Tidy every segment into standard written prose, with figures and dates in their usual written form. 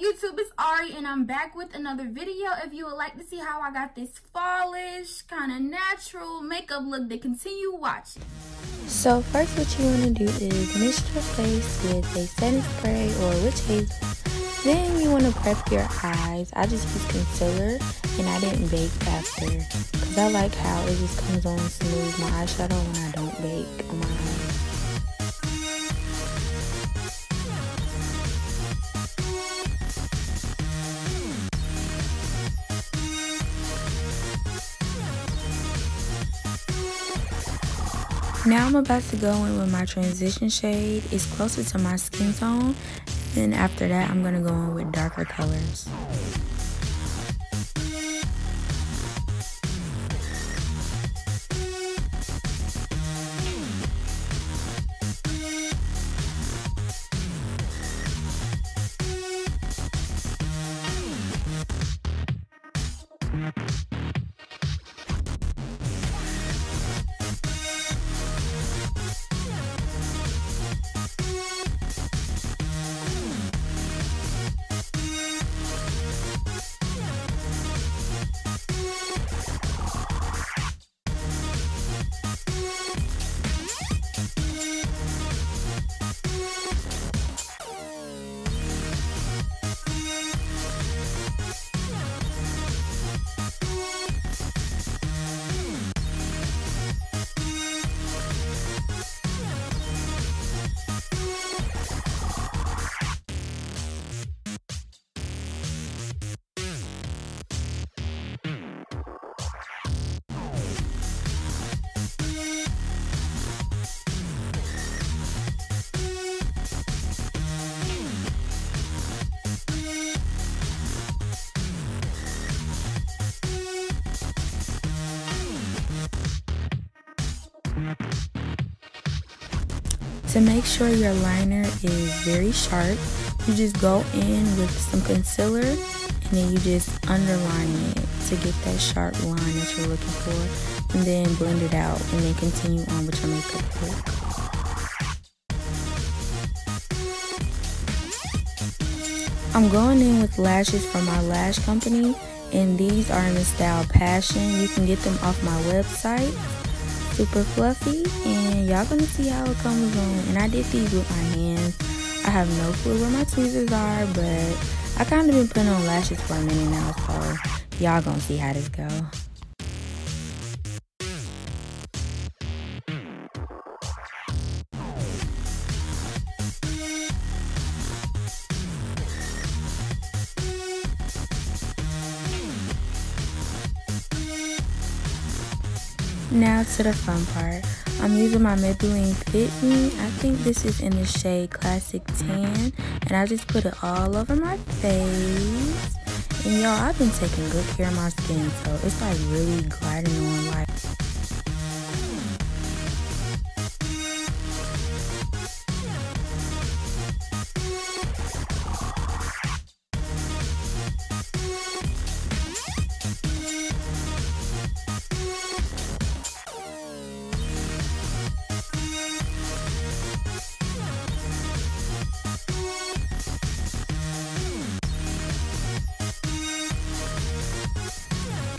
YouTube? It's Ari and I'm back with another video. If you would like to see how I got this fallish, kind of natural makeup look, then continue watching. So first what you want to do is mist your face with a setting spray or witch hazel. Then you want to prep your eyes. I just use concealer and I didn't bake after because I like how it just comes on smooth, my eyeshadow, when I don't bake on my eyes. Now I'm about to go in with my transition shade. It's closer to my skin tone. Then after that, I'm going to go in with darker colors. To make sure your liner is very sharp, you just go in with some concealer and then you just underline it to get that sharp line that you're looking for, and then blend it out and then continue on with your makeup look. I'm going in with lashes from my lash company, and these are in the style Passion. You can get them off my website. Super fluffy, and y'all gonna see how it comes on. And I did these with my hands. I have no clue where my tweezers are, but I kind of been putting on lashes for a minute now, so y'all gonna see how this go. Now to the fun part. I'm using my Maybelline Fit Me. I think this is in the shade Classic Tan, and I just put it all over my face. And y'all, I've been taking good care of my skin, so it's like really gliding on like.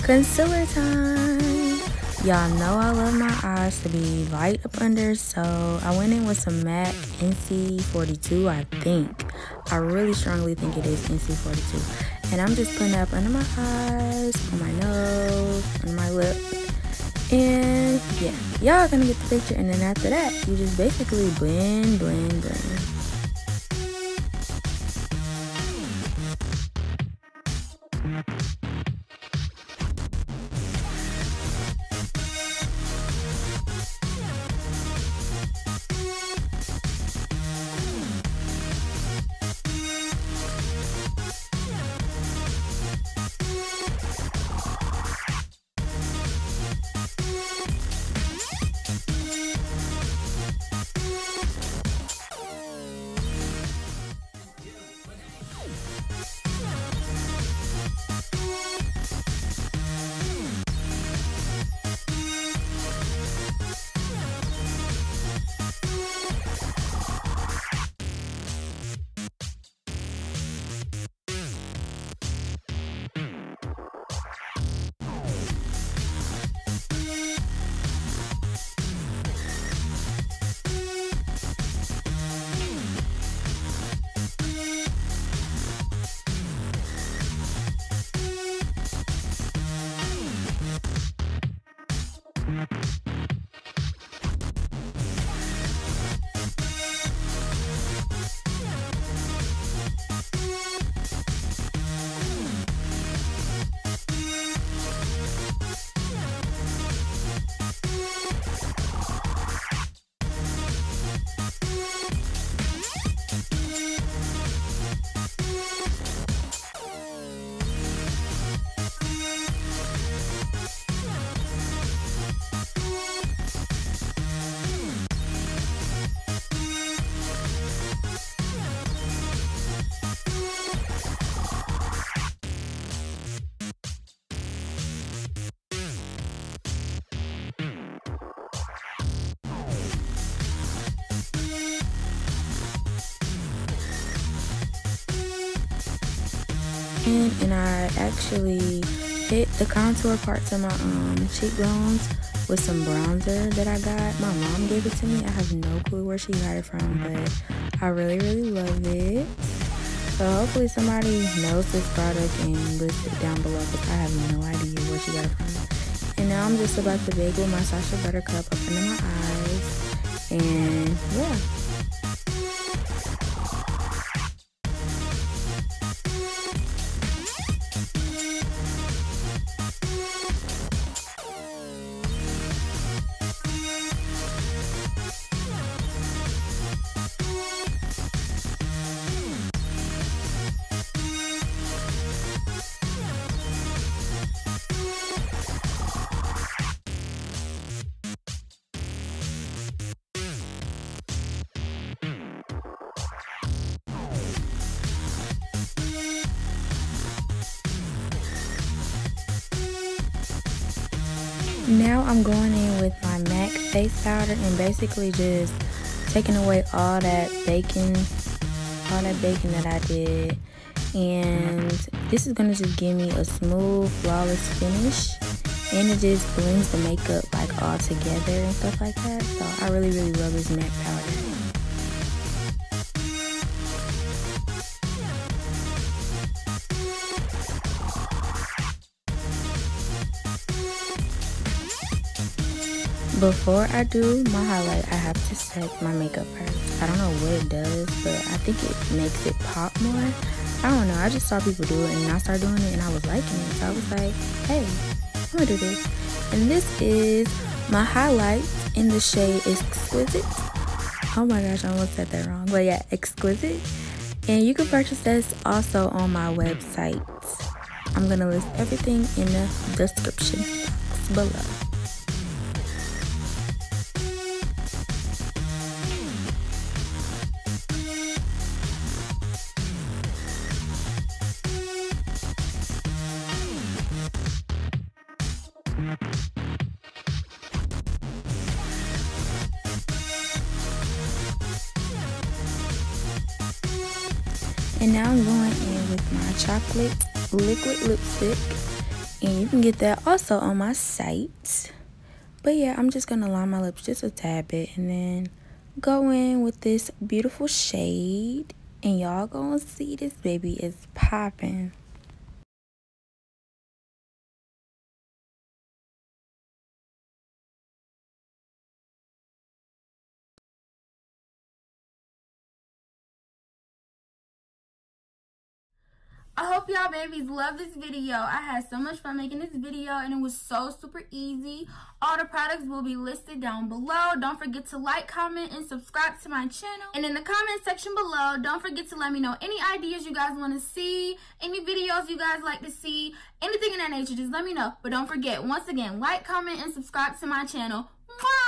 Concealer time! Y'all know I love my eyes to be light up under, so I went in with some MAC NC42, I think. I really strongly think it is NC42. And I'm just putting it up under my eyes, on my nose, under my lip. And yeah, y'all gonna get the picture. And then after that, you just basically blend, blend, blend. And I actually hit the contour parts of my cheekbones with some bronzer that I got. My mom gave it to me. I have no clue where she got it from, but I really love it. So hopefully somebody knows this product and lists it down below, because I have no idea where she got it from. And now I'm just about to bake with my Sacha Buttercup up under my eyes. And yeah. Now I'm going in with my MAC face powder and basically just taking away all that baking that I did. And this is gonna just give me a smooth, flawless finish, and it just blends the makeup like all together and stuff like that. So I really love this MAC powder. Before I do my highlight, I have to set my makeup first. I don't know what it does, but I think it makes it pop more. I don't know, I just saw people do it and I started doing it and I was liking it. So I was like, hey, I'm gonna do this. And this is my highlight in the shade Exquisite. Oh my gosh, I almost said that wrong. But yeah, Exquisite. And you can purchase this also on my website. I'm gonna list everything in the description box below. And now I'm going in with my chocolate liquid lipstick, and you can get that also on my site. But yeah, I'm just gonna line my lips just a tad bit and then go in with this beautiful shade, and y'all gonna see this baby is popping. I hope y'all babies love this video. I had so much fun making this video and it was so super easy. All the products will be listed down below. Don't forget to like, comment, and subscribe to my channel. And in the comment section below, don't forget to let me know any ideas you guys want to see, any videos you guys like to see, anything in that nature. Just let me know. But don't forget, once again, like, comment, and subscribe to my channel. Mwah!